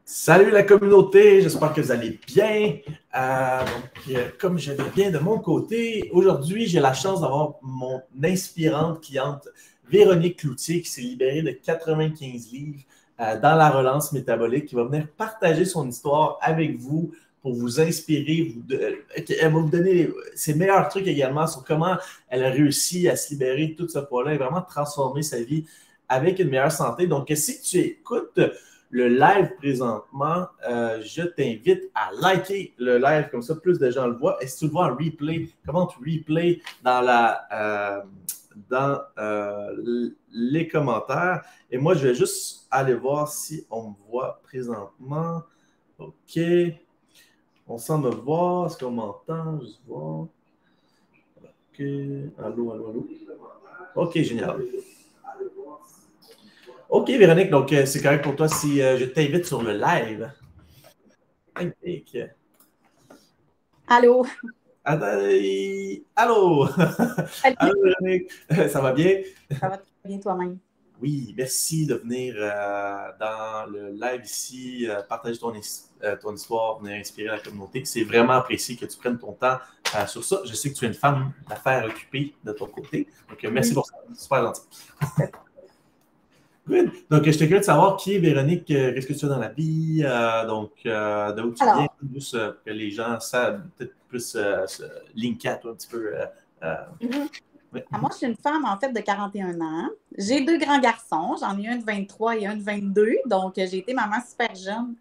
Salut la communauté, j'espère que vous allez bien. Comme je vais bien de mon côté, aujourd'hui, j'ai la chance d'avoir mon inspirante cliente Véronique Cloutier qui s'est libérée de 95 livres dans la relance métabolique, qui va venir partager son histoire avec vous pour vous inspirer. Elle va vous donner ses meilleurs trucs également sur comment elle a réussi à se libérer de tout ce poids-là et vraiment transformer sa vie avec une meilleure santé. Donc, si tu écoutes le live présentement, je t'invite à liker le live, comme ça plus de gens le voient. Et si tu le vois en replay, comment tu replay dans les commentaires. Et moi, je vais juste aller voir si on me voit présentement. OK. On semble me voir. Est-ce qu'on m'entend? Juste voir. OK. Allô, allô, allô. OK, génial. OK, Véronique, donc c'est correct pour toi si je t'invite sur le live. Magnifique. Allô? Allô? Allô, Véronique. Ça va bien? Ça va très bien toi-même. Oui, merci de venir dans le live ici, partager ton histoire, venir inspirer la communauté. C'est vraiment apprécié que tu prennes ton temps sur ça. Je sais que tu es une femme d'affaires occupée de ton côté. Donc, merci pour ça. Super gentil. Good. Donc, je te curieux de savoir qui est Véronique, qu'est-ce que tu fais dans la vie, de où tu viens, juste que les gens savent peut-être plus se linker à toi un petit peu. Oui. Moi, je suis une femme, en fait, de 41 ans. J'ai 2 grands garçons. J'en ai un de 23 et un de 22. Donc, j'ai été maman super jeune.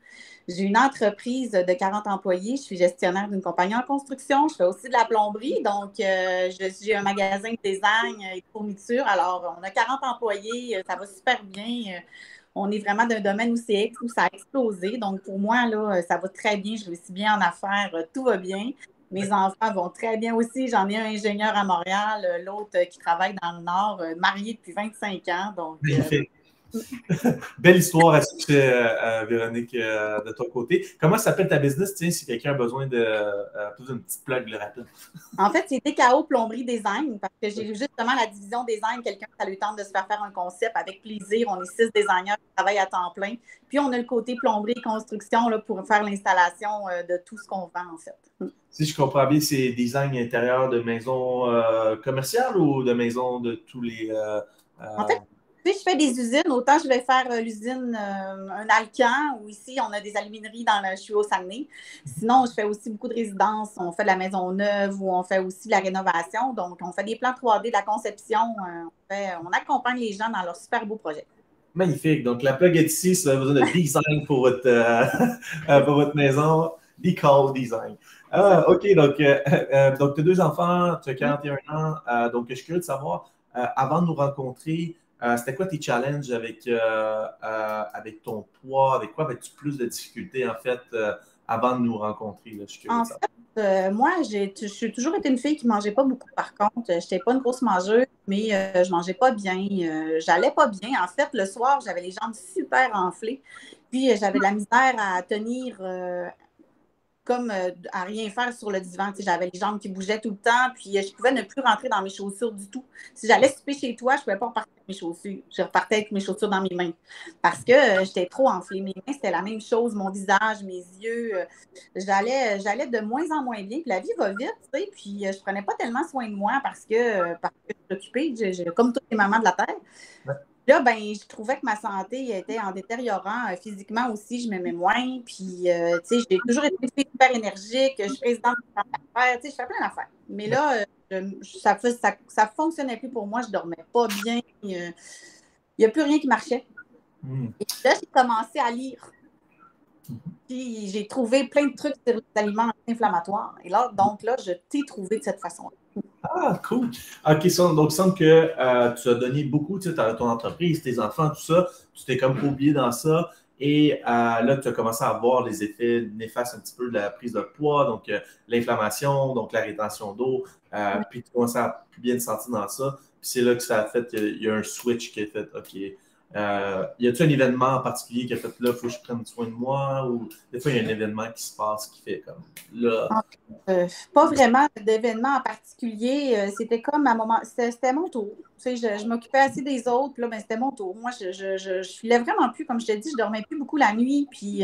J'ai une entreprise de 40 employés. Je suis gestionnaire d'une compagnie en construction. Je fais aussi de la plomberie. Donc, j'ai un magasin de design et de fourniture. Alors, on a 40 employés. Ça va super bien. On est vraiment d'un domaine où ça a explosé. Donc, pour moi, là, ça va très bien. Je réussis bien en affaires. Tout va bien. Mes enfants vont très bien aussi. J'en ai un ingénieur à Montréal, l'autre qui travaille dans le Nord, marié depuis 25 ans. Donc, belle histoire à succès, Véronique, de ton côté. Comment s'appelle ta business, tiens, si quelqu'un a besoin de plus d'une petite plug rapide? En fait, c'est DKO Plomberie Design parce que j'ai justement la division design. Quelqu'un qui a le temps de se faire un concept avec plaisir. On est 6 designers qui travaillent à temps plein. Puis, on a le côté plomberie et construction là, pour faire l'installation de tout ce qu'on vend, en fait. Si je comprends bien, c'est design intérieur de maisons commerciales ou de maisons de tous les... En fait, je fais des usines. Autant je vais faire l'usine un Alcan, ou ici, on a des alumineries je suis au Saguenay. Sinon, je fais aussi beaucoup de résidences. On fait de la maison neuve ou on fait aussi de la rénovation. Donc, on fait des plans 3D, de la conception. On accompagne les gens dans leurs super beaux projets. Magnifique. Donc, la plug est ici. Si vous avez besoin de design pour votre maison, Decal Design. OK. Donc, tu as 2 enfants, tu as 41 ans. Donc, je suis curieux de savoir, avant de nous rencontrer, c'était quoi tes challenges avec ton poids? Avec quoi avais-tu plus de difficultés, en fait, avant de nous rencontrer? Là? Je suis curieux de savoir. Moi, j'ai toujours été une fille qui ne mangeait pas beaucoup, par contre. Je n'étais pas une grosse mangeuse, mais je ne mangeais pas bien. J'allais pas bien. En fait, le soir, j'avais les jambes super enflées. Puis, j'avais de la misère à tenir comme à rien faire sur le divan. J'avais les jambes qui bougeaient tout le temps, puis je pouvais ne plus rentrer dans mes chaussures du tout. Si j'allais souper chez toi, je ne pouvais pas repartir avec mes chaussures. Je repartais avec mes chaussures dans mes mains parce que j'étais trop enflée. Mes mains, c'était la même chose, mon visage, mes yeux. J'allais de moins en moins bien. Puis la vie va vite, puis je ne prenais pas tellement soin de moi parce que je suis occupée, comme toutes les mamans de la Terre. Ouais. Là, je trouvais que ma santé était en détériorant. Physiquement aussi, je m'aimais moins. Puis, j'ai toujours été super énergique. Je suis présidente de l'affaire. Je fais plein d'affaires. Mais là, ça fonctionnait plus pour moi. Je dormais pas bien. Il n'y a plus rien qui marchait. Et là, j'ai commencé à lire. Puis, j'ai trouvé plein de trucs sur les aliments inflammatoires. Et là, je t'ai trouvé de cette façon-là. Ah, cool. OK, donc, il semble que tu as donné beaucoup, tu sais, ton entreprise, tes enfants, tout ça. Tu t'es comme oublié dans ça. Et là, tu as commencé à voir les effets néfastes un petit peu de la prise de poids, donc l'inflammation, donc la rétention d'eau. Puis tu commences à plus bien te sentir dans ça. Puis c'est là que ça a fait, il y a un switch qui a fait, OK, Y a-t-il un événement en particulier qui a fait là, il faut que je prenne soin de moi? Ou des fois, il y a un événement qui se passe qui fait comme là. Pas vraiment d'événement en particulier. C'était comme à un moment, c'était mon tour. Tu sais, je m'occupais assez des autres, puis là, ben, c'était mon tour. Moi, je filais vraiment plus, comme je te dis, je dormais plus beaucoup la nuit, puis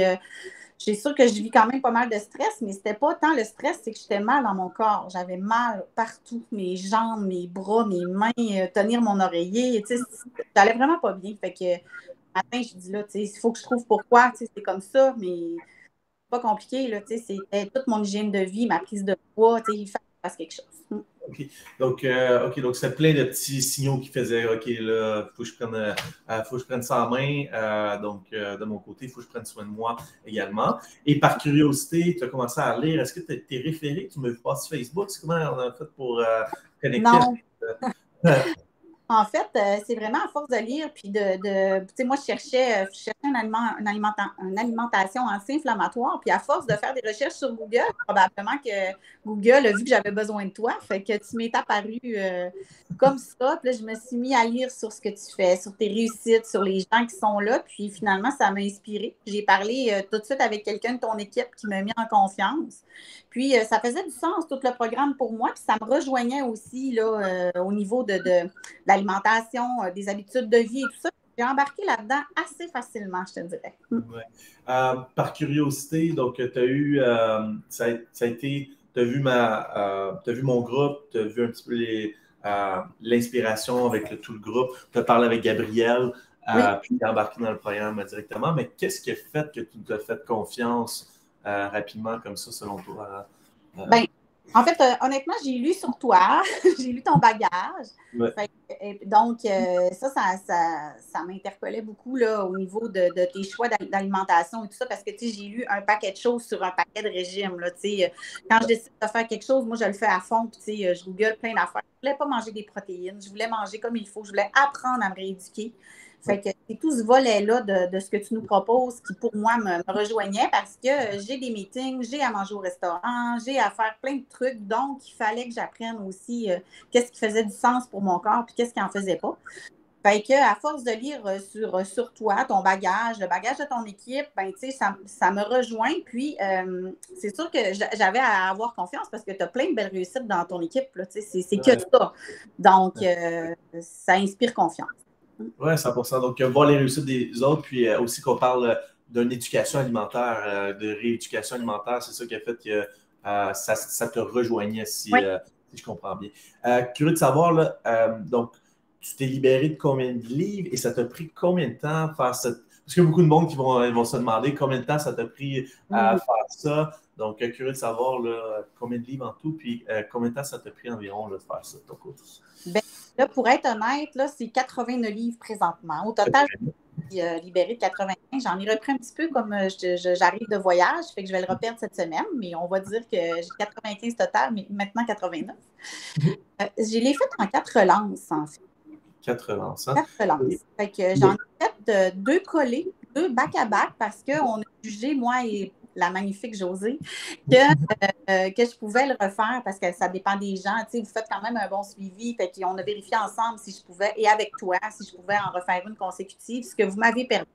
c'est sûr que je vis quand même pas mal de stress, mais c'était pas tant le stress, c'est que j'étais mal dans mon corps. J'avais mal partout, mes jambes, mes bras, mes mains, tenir mon oreiller, tu sais, j'allais vraiment pas bien. Fait que, matin, je dis là, tu sais, il faut que je trouve pourquoi, tu sais, c'est comme ça, mais pas compliqué, là, tu sais, c'était toute mon hygiène de vie, ma prise de poids, tu sais, il fallait que je fasse quelque chose. OK. Donc c'est plein de petits signaux qui faisaient OK, là, faut que je prenne ça en main. De mon côté, il faut que je prenne soin de moi également. Et par curiosité, tu as commencé à lire. Est-ce que tu t'es référé? Tu m'as vu passer sur Facebook. C'est comment on a fait pour connecter? Non. En fait, c'est vraiment à force de lire, puis tu sais, moi, je cherchais une alimentation anti-inflammatoire, puis à force de faire des recherches sur Google, probablement que Google a vu que j'avais besoin de toi, fait que tu m'es apparu comme ça, puis là, je me suis mis à lire sur ce que tu fais, sur tes réussites, sur les gens qui sont là, puis finalement, ça m'a inspiré. J'ai parlé tout de suite avec quelqu'un de ton équipe qui m'a mis en confiance, puis ça faisait du sens, tout le programme pour moi, puis ça me rejoignait aussi, là, au niveau de l'alimentation, des habitudes de vie et tout ça. J'ai embarqué là-dedans assez facilement, je te dirais. Ouais. Par curiosité, donc tu as eu, ça a été, tu as vu mon groupe, tu as vu un petit peu l'inspiration avec tout le groupe, tu as parlé avec Gabriel, Oui. puis tu es embarqué dans le programme directement. Mais qu'est-ce qui a fait que tu nous as fait confiance rapidement comme ça, selon toi? Ben, en fait, honnêtement, j'ai lu sur toi, j'ai lu ton bagage. Ouais. Donc, ça m'interpellait beaucoup là, au niveau de tes choix d'alimentation et tout ça, parce que j'ai lu un paquet de choses sur un paquet de régimes. Là, quand je décide de faire quelque chose, moi, je le fais à fond, puis je google plein d'affaires. Je ne voulais pas manger des protéines, je voulais manger comme il faut, je voulais apprendre à me rééduquer. Fait que c'est tout ce volet-là de ce que tu nous proposes qui, pour moi, me rejoignait parce que j'ai des meetings, j'ai à manger au restaurant, j'ai à faire plein de trucs. Donc, il fallait que j'apprenne aussi qu'est-ce qui faisait du sens pour mon corps puis qu'est-ce qui n'en faisait pas. Fait que, à force de lire sur toi, ton bagage, le bagage de ton équipe, ben, ça me rejoint. Puis, c'est sûr que j'avais à avoir confiance parce que tu as plein de belles réussites dans ton équipe. C'est que ça. Donc, ça inspire confiance. Oui, 100%. Donc, voir les réussites des autres, puis aussi qu'on parle d'une éducation alimentaire, de rééducation alimentaire, c'est ça qui a fait que ça te rejoignait, si je comprends bien. Curieux de savoir, là, donc, tu t'es libéré de combien de livres et ça t'a pris combien de temps à faire cette... Parce qu'il y a beaucoup de monde qui vont se demander combien de temps ça t'a pris à faire ça. Donc, curieux de savoir là, combien de livres en tout, puis combien de temps ça t'a pris environ là, de faire ça de ton côté. Ben, là, pour être honnête, là, c'est 89 livres présentement. Au total, je suis libérée de 85. J'en ai repris un petit peu comme j'arrive de voyage, fait que je vais le reperdre cette semaine, mais on va dire que j'ai 95 total, mais maintenant 89. Je l'ai fait en 4 relances, en fait. 4 relances, hein? 4 relances. Fait que j'en ai fait 2 collés, 2 back-à-back, parce qu'on a jugé, moi et la magnifique Josée, que je pouvais le refaire parce que ça dépend des gens. Tu sais, vous faites quand même un bon suivi. Fait qu'on a vérifié ensemble si je pouvais, et avec toi, si je pouvais en refaire une consécutive, ce que vous m'avez permis.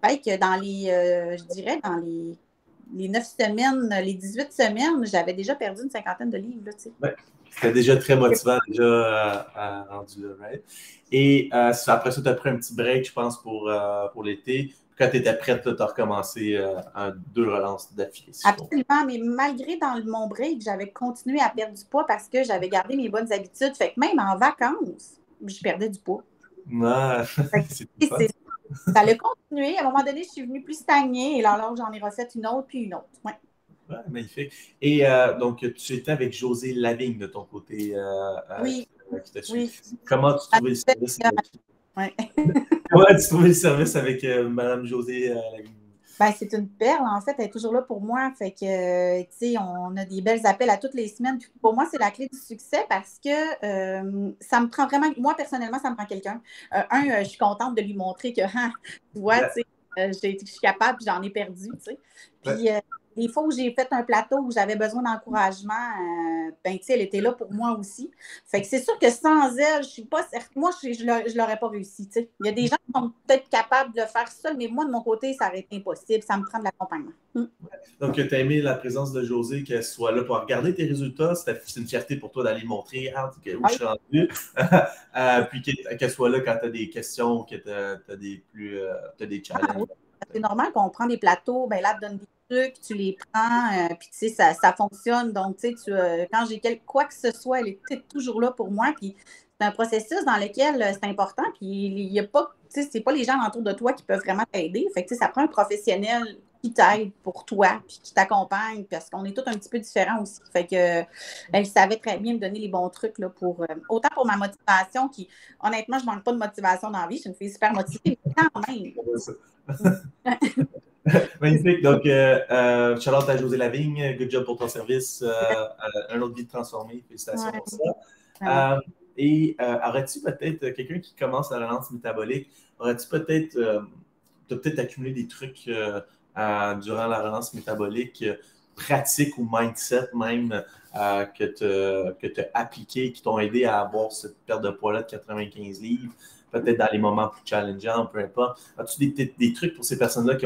Fait que dans je dirais, dans les 9 semaines, les 18 semaines, j'avais déjà perdu une 50aine de livres. Là, tu sais. Ouais. C'était déjà très motivant, rendu là, right? Et après ça, tu as pris un petit break, je pense, pour l'été. Quand tu étais prête, tu as recommencé 2 relances d'affilée. Absolument, mais malgré dans mon break, j'avais continué à perdre du poids parce que j'avais gardé mes bonnes habitudes. Fait que même en vacances, je perdais du poids. Non, c'est fun. Ça a continué. À un moment donné, je suis venue plus stagner et alors j'en ai refait une autre puis une autre. Ouais. Ouais, magnifique. Et donc, tu étais avec Josée Lavigne de ton côté. Oui. Oui. Comment tu trouvais le service avec... Ouais. Comment tu trouvais le service avec Mme Josée Lavigne? Ben, c'est une perle, en fait, elle est toujours là pour moi. Fait que, tu sais, on a des belles appels à toutes les semaines. Puis pour moi, c'est la clé du succès parce que ça me prend vraiment, moi, personnellement, ça me prend quelqu'un. Je suis contente de lui montrer que, tu vois, tu sais, je suis capable, puis j'en ai perdu, tu sais. Puis les fois où j'ai fait un plateau où j'avais besoin d'encouragement, ben, tu sais, elle était là pour moi aussi. Fait que c'est sûr que sans elle, je suis pas certaine. Moi, je l'aurais pas réussi, tu sais. Il y a des gens qui sont peut-être capables de le faire seul, mais moi, de mon côté, ça aurait été impossible. Ça me prend de l'accompagnement. Donc, tu as aimé la présence de Josée, qu'elle soit là pour regarder tes résultats. C'est une fierté pour toi d'aller montrer où je suis rendu. Puis qu'elle soit là quand tu as des questions ou que tu as des challenges. C'est normal qu'on prend des plateaux, ben là, tu donnes des trucs, tu les prends, puis tu sais, ça fonctionne. Donc, tu sais, quand j'ai quoi que ce soit, elle est toujours là pour moi. Puis c'est un processus dans lequel c'est important. Puis il n'y a pas, tu sais, c'est pas les gens autour de toi qui peuvent vraiment t'aider. Fait que, tu sais, ça prend un professionnel qui t'aide pour toi, puis qui t'accompagne, parce qu'on est tous un petit peu différents aussi. Fait que elle savait très bien me donner les bons trucs là, autant pour ma motivation, qui, honnêtement, je manque pas de motivation dans la vie. Je suis une fille super motivée, mais quand même. Magnifique. Donc, shout-out à Josée Lavigne. Good job pour ton service. Un autre vie transformée. Félicitations pour ça. Aurais-tu peut-être quelqu'un qui commence la relance métabolique, aurais-tu peut-être accumulé des trucs durant la relance métabolique, pratiques ou mindset même, que tu as appliqué, qui t'ont aidé à avoir cette perte de poids-là de 95 livres? Peut-être dans les moments plus challengeants, peu importe. As-tu des trucs pour ces personnes-là qui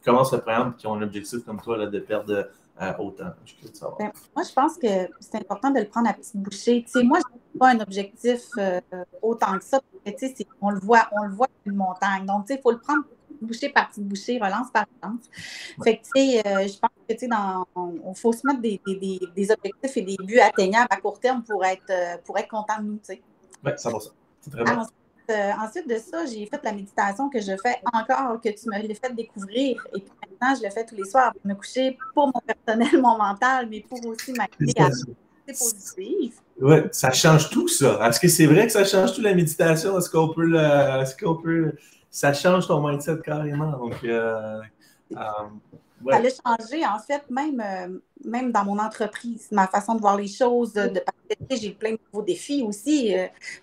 commencent le programme et qui ont un objectif comme toi là, de perdre autant? Je suis curieux de savoir. Moi, je pense que c'est important de le prendre à petite bouchée. Tu sais, moi, je n'ai pas un objectif autant que ça. On le voit une montagne. Donc, tu sais, il faut le prendre bouchée par petite bouchée, relance par relance. Fait que, tu sais, je pense que, tu sais, il faut se mettre des objectifs et des buts atteignables à court terme pour être content de nous, tu sais. Oui, ça va ça. C'est très bon. Ensuite de ça, j'ai fait la méditation que je fais encore, que tu me l'as fait découvrir. Et puis maintenant, je le fais tous les soirs pour me coucher, pour mon personnel, mon mental, mais pour aussi m'aider à rester positive. Oui, ça change tout, ça. Est-ce que c'est vrai que ça change tout, la méditation? Est-ce qu'on peut ça change ton mindset carrément? Donc, ça l'a changé, en fait, même dans mon entreprise, ma façon de voir les choses, de participer. J'ai plein de nouveaux défis aussi.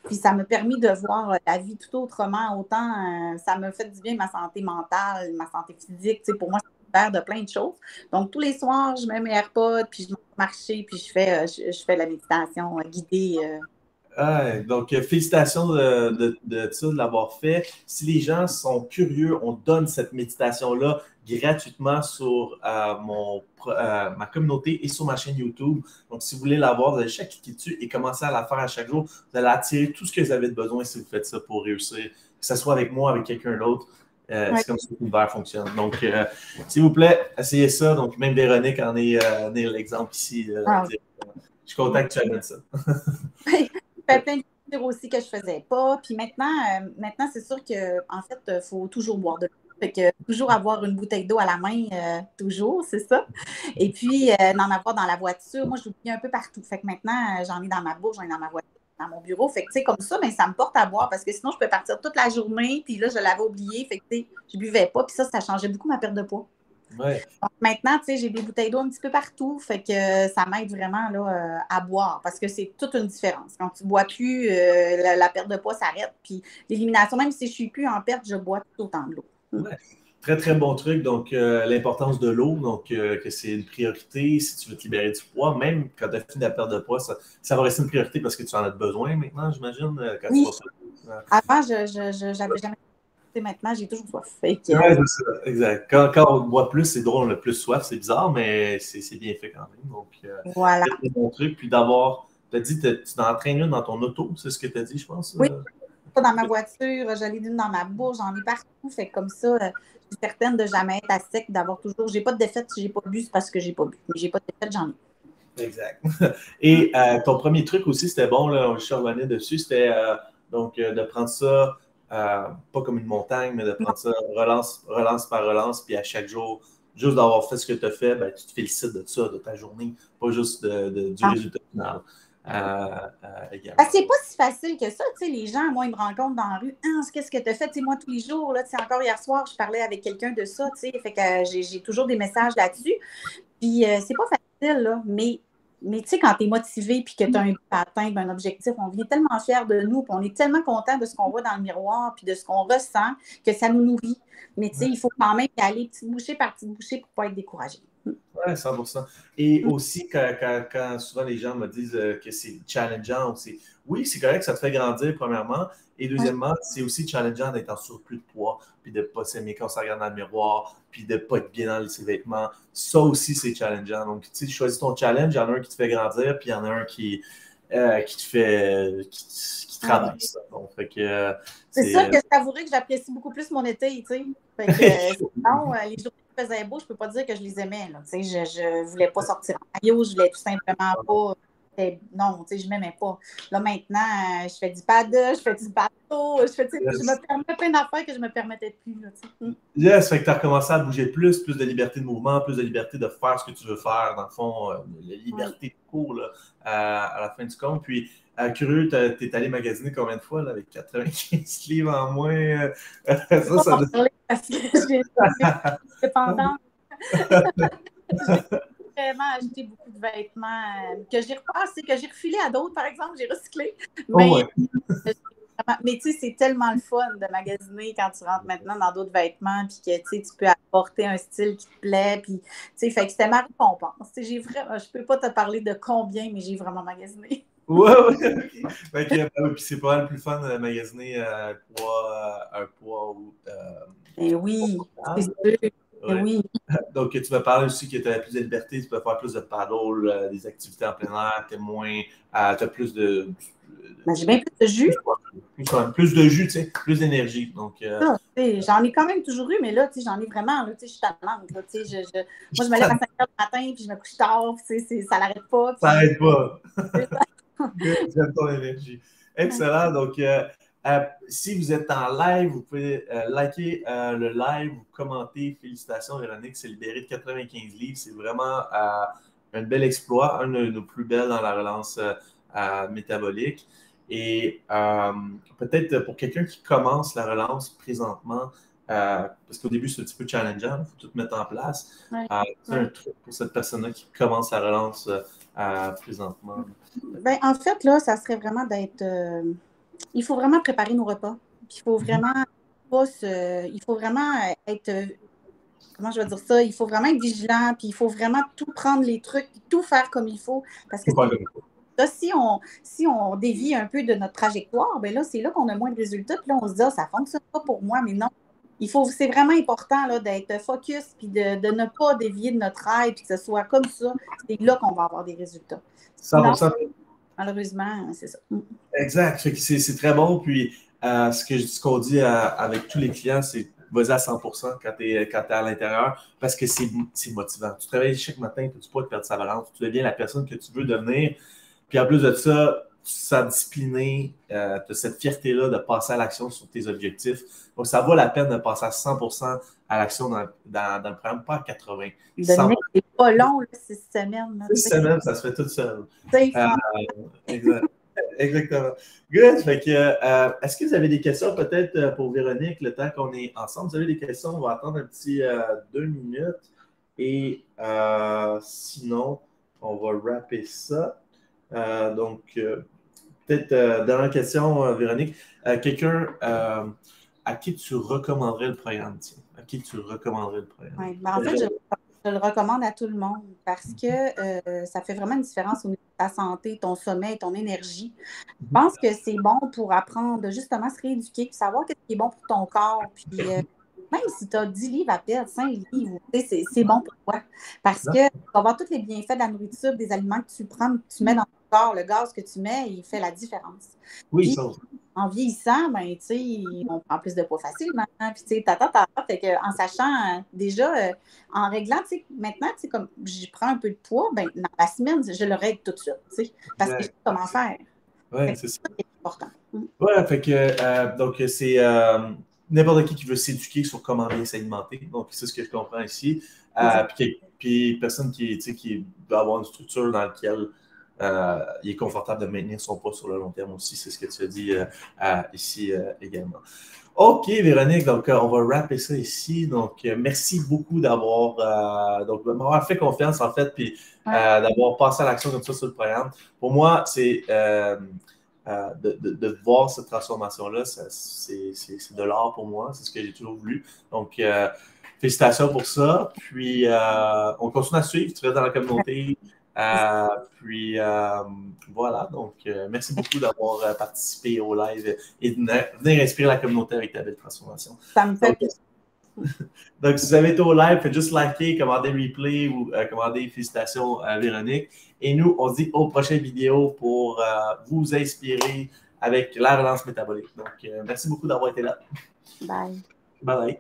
Puis ça m'a permis de voir la vie tout autrement. Autant, ça m'a fait du bien ma santé mentale, ma santé physique. Tu sais, pour moi, c'est super de plein de choses. Donc, tous les soirs, je mets mes AirPods, puis je vais marcher, puis je fais la méditation guidée. Donc, félicitations de ça, de l'avoir fait. Si les gens sont curieux, on donne cette méditation-là gratuitement sur ma communauté et sur ma chaîne YouTube. Donc, si vous voulez l'avoir, vous allez juste cliquer dessus et commencer à la faire à chaque jour. Vous allez attirer tout ce que vous avez besoin si vous faites ça pour réussir, que ce soit avec moi, avec quelqu'un d'autre. C'est comme ça que l'univers fonctionne. Donc, s'il vous plaît, essayez ça. Donc, même Véronique en est l'exemple ici. Je suis content que tu amènes ça. Je fais plein de choses aussi que je ne faisais pas. Puis maintenant c'est sûr qu'en fait, il faut toujours boire de l'eau. Fait que toujours avoir une bouteille d'eau à la main, toujours, c'est ça. Et puis, d'en avoir dans la voiture. Moi, je l'oublie un peu partout. Fait que maintenant, j'en ai dans ma bouche, j'en ai dans ma voiture, dans mon bureau. Fait que, tu sais, comme ça, mais ça me porte à boire parce que sinon, je peux partir toute la journée. Puis là, je l'avais oublié. Fait que, tu sais, je ne buvais pas. Puis ça changeait beaucoup ma perte de poids. Ouais. Donc, maintenant, tu sais, j'ai des bouteilles d'eau un petit peu partout, fait que ça m'aide vraiment là, à boire parce que c'est toute une différence. Quand tu ne bois plus, la perte de poids s'arrête. Puis l'élimination, même si je ne suis plus en perte, je bois tout autant de l'eau. Ouais. Très, très bon truc. Donc, l'importance de l'eau, donc que c'est une priorité si tu veux te libérer du poids. Même quand tu as fini la perte de poids, ça va rester une priorité parce que tu en as besoin maintenant, j'imagine. Oui. Avant, je n'avais jamais. Maintenant, j'ai toujours soif. Oui, c'est ça, exact. Quand on boit plus, c'est drôle, on a plus soif, c'est bizarre, mais c'est bien fait quand même. Donc, voilà. c'est un bon truc. Puis d'avoir, tu as dit, tu en traînes une dans ton auto, c'est ce que tu as dit, je pense? Oui, dans ma voiture, j'en ai une dans ma bouche, j'en ai partout. Fait comme ça, je suis certaine de jamais être à sec, d'avoir toujours. J'ai pas de défaite si j'ai pas bu, c'est parce que j'ai pas bu. Mais j'ai pas de défaite, j'en ai. Exact. Et ton premier truc aussi, c'était bon, là, je revenais dessus, c'était donc de prendre ça. Pas comme une montagne, mais de prendre ça relance par relance, puis à chaque jour, juste d'avoir fait ce que tu as fait, ben, tu te félicites de ça, de ta journée, pas juste du résultat final. C'est pas si facile que ça. Tu sais, les gens, moi, ils me rencontrent dans la rue. Qu'est-ce que tu as fait? Tu sais, moi, tous les jours, là, encore hier soir, je parlais avec quelqu'un de ça. Tu sais, fait que j'ai toujours des messages là-dessus. Puis, c'est pas facile, là, mais tu sais, quand tu es motivé puis que tu as un but à atteindre, un objectif, on vient tellement fiers de nous, puis on est tellement content de ce qu'on voit dans le miroir puis de ce qu'on ressent que ça nous nourrit. Mais tu sais, il faut quand même y aller petite bouchée par petite bouchée pour ne pas être découragé. Oui, 100%. Et aussi, quand souvent les gens me disent que c'est challengeant, oui, c'est correct, ça te fait grandir, premièrement. Et deuxièmement, c'est aussi challengeant d'être en surplus de poids, puis de ne pas s'aimer quand on se regarde dans le miroir, puis de ne pas être bien dans ses vêtements. Ça aussi, c'est challengeant. Donc, tu sais, tu choisis ton challenge, il y en a un qui te fait grandir, puis il y en a un qui te fait, qui te rabaisse. Donc, fait que, C'est sûr c'est. que je t'avouerais que j'apprécie beaucoup plus mon été, tu sais. Fait que sinon, les jours qui faisaient beau, je peux pas dire que je les aimais, là. Tu sais, je voulais pas sortir en maillot, je voulais tout simplement pas. Non, tu sais, je m'aimais pas. Là, maintenant, je fais du paddle, je fais du bateau, je me permets plein d'affaires que je me permettais plus, là, tu sais. Yes, fait que tu as recommencé à bouger plus de liberté de mouvement, plus de liberté de faire ce que tu veux faire, dans le fond, la liberté de cours là, à la fin du compte. Puis, curieux, tu es allé magasiner combien de fois là, avec 95 livres en moins? Je peux pas Ça en parler parce que j'ai dépendant. J'ai vraiment acheté beaucoup de vêtements que j'ai repassé, que j'ai refilé à d'autres, par exemple, j'ai recyclé. Oh, Mais, ouais. mais tu sais, c'est tellement le fun de magasiner quand tu rentres maintenant dans d'autres vêtements, puis que tu peux apporter un style qui te plaît, puis tu sais, fait que c'était ma récompense. J'ai vraiment, je peux pas te parler de combien, mais j'ai vraiment magasiné. Ouais, ouais, ok. Fait que, puis c'est pas le plus fun de magasiner un poids ou Et oui, c'est confortable. sûr. Et Ouais. oui. Donc, tu vas parler aussi que tu as plus de liberté, tu peux faire plus de paddle, des activités en plein air, tu as plus Ben, j'ai bien plus de jus. plus de jus, tu sais, plus d'énergie. Donc, Ça, j'en ai quand même toujours eu, mais là, j'en ai vraiment, là, je suis tannante. Là, moi, je me lève à 5 heures du matin, puis je me couche tard, puis ça n'arrête pas. ça Puis, n'arrête pas. c'est ça. J'aime ton énergie. Excellent. Donc, si vous êtes en live, vous pouvez liker le live, vous commenter. Félicitations, Véronique, c'est libéré de 95 livres. C'est vraiment un bel exploit, un de nos plus belles dans la relance métabolique. Et peut-être pour quelqu'un qui commence la relance présentement, parce qu'au début, c'est un petit peu challengeant, il faut tout mettre en place. Ouais, C'est un ouais. truc pour cette personne-là qui commence la relance présentement. Ben, en fait, là, ça serait vraiment d'être. Il faut vraiment préparer nos repas. Puis il faut vraiment pas se. Il faut vraiment être. Comment je vais dire ça? Il faut vraiment être vigilant, puis il faut vraiment tout prendre les trucs, puis tout faire comme il faut. Parce que Faut faire c'est là, si on dévie un peu de notre trajectoire, ben là, c'est là qu'on a moins de résultats. Puis là, on se dit, ah, ça ne fonctionne pas pour moi, mais non. C'est vraiment important là, d'être focus puis de ne pas dévier de notre rail, puis que ce soit comme ça. C'est là qu'on va avoir des résultats. Sinon, 100%. malheureusement, c'est ça. Exact. Fait que c'est très bon. Puis, ce qu'on dit avec tous les clients, c'est vas-y à 100% quand tu es à l'intérieur parce que c'est motivant. Tu travailles chaque matin, tu ne peux pas te perdre sa balance. Tu deviens la personne que tu veux devenir. Puis en plus de ça, tu te sens discipliné, tu as cette fierté-là de passer à l'action sur tes objectifs. Donc, ça vaut la peine de passer à 100% à l'action dans le programme, pas à 80. Dominique, c'est pas long, là, 6 semaines. Là, 6 semaines, ça se fait tout seul. franchement. Exact. Exactement. Good. Fait que, est-ce que vous avez des questions peut-être pour Véronique, le temps qu'on est ensemble? Vous avez des questions? On va attendre un petit 2 minutes. Et sinon, on va wrapper ça. Peut-être dernière question, Véronique. Quelqu'un à qui tu recommanderais le programme? Tiens? À qui tu recommanderais le programme? Ouais, ben, en fait, je le recommande à tout le monde parce que ça fait vraiment une différence au niveau de ta santé, ton sommeil, ton énergie. Je pense que c'est bon pour apprendre, justement, se rééduquer, puis savoir ce qui est bon pour ton corps. Puis même si tu as 10 livres à perdre, 5 livres, tu sais, c'est bon pour toi. Parce que tu vas avoir tous les bienfaits de la nourriture, des aliments que tu prends, que tu mets dans ton corps, le gaz que tu mets, il fait la différence. Oui, Puis, ça. en vieillissant, ben, tu sais, on prend plus de poids facilement. Puis, tu sais, fait que, en sachant déjà, en réglant, tu sais, maintenant, tu sais, comme je prends un peu de poids, ben, dans la semaine, je le règle tout de suite, tu sais, parce que je sais comment faire. Oui, Fait que c'est ça. c'est important. Ouais, fait que donc c'est n'importe qui veut s'éduquer sur comment bien s'alimenter. Donc, c'est ce que je comprends ici. Puis personne qui doit avoir une structure dans laquelle il est confortable de maintenir son poids sur le long terme aussi. C'est ce que tu as dit ici également. OK, Véronique, donc on va wrapper ça ici. Donc, merci beaucoup de m'avoir fait confiance, en fait, puis d'avoir passé à l'action comme ça sur le programme. Pour moi, c'est de voir cette transformation-là, c'est de l'art pour moi. C'est ce que j'ai toujours voulu. Donc, félicitations pour ça. Puis, on continue à suivre. Tu restes dans la communauté. Voilà. Donc, merci beaucoup d'avoir participé au live et de venir inspirer la communauté avec ta belle transformation. Ça me fait plaisir. Donc, si vous avez été au live, faites juste liker, commander replay ou commander félicitations à Véronique. Et nous, on se dit aux prochaines vidéos pour vous inspirer avec la relance métabolique. Donc, merci beaucoup d'avoir été là. Bye. Bye bye.